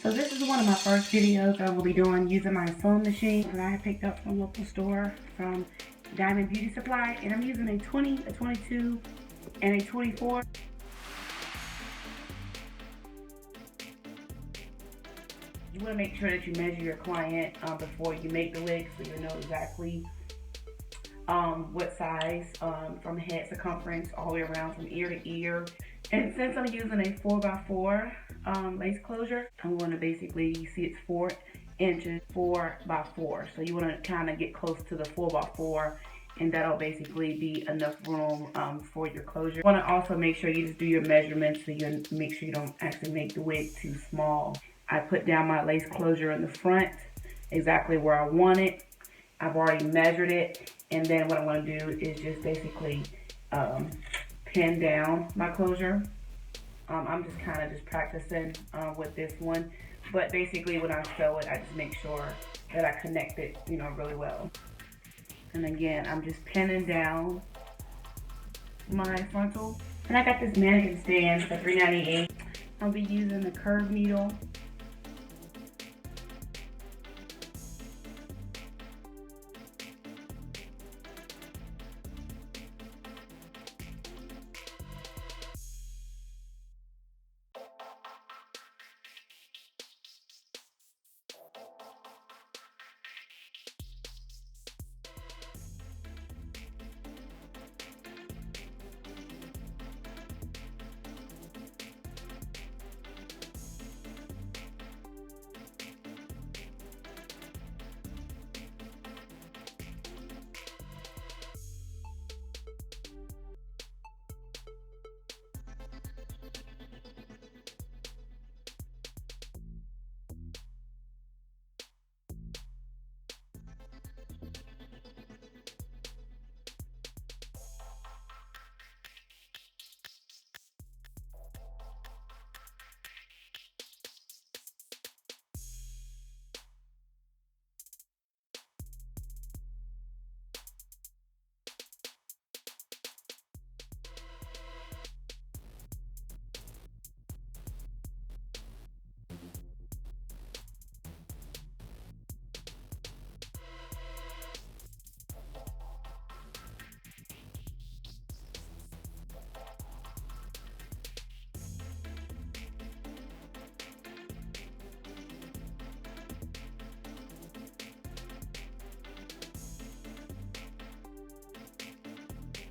So this is one of my first videos I will be doing using my sewing machine that I picked up from a local store from Diamond Beauty Supply, and I'm using a 20, a 22, and a 24. You want to make sure that you measure your client before you make the wig, so you know exactly what size from head circumference all the way around from ear to ear. And since I'm using a 4x4 lace closure, I'm going to basically, you see it's 4 inches 4x4. So you want to kind of get close to the 4x4, and that'll basically be enough room for your closure. You want to also make sure you just do your measurements so you make sure you don't actually make the wig too small. I put down my lace closure in the front exactly where I want it. I've already measured it, and then what I'm going to do is just basically pin down my closure. I'm just kind of just practicing with this one, but basically when I sew it, I just make sure that I connect it, you know, really well. And again, I'm just pinning down my frontal. And I got this mannequin stand for $3.98. I'll be using the curved needle.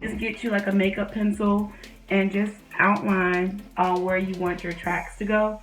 Just get you like a makeup pencil and just outline where you want your tracks to go.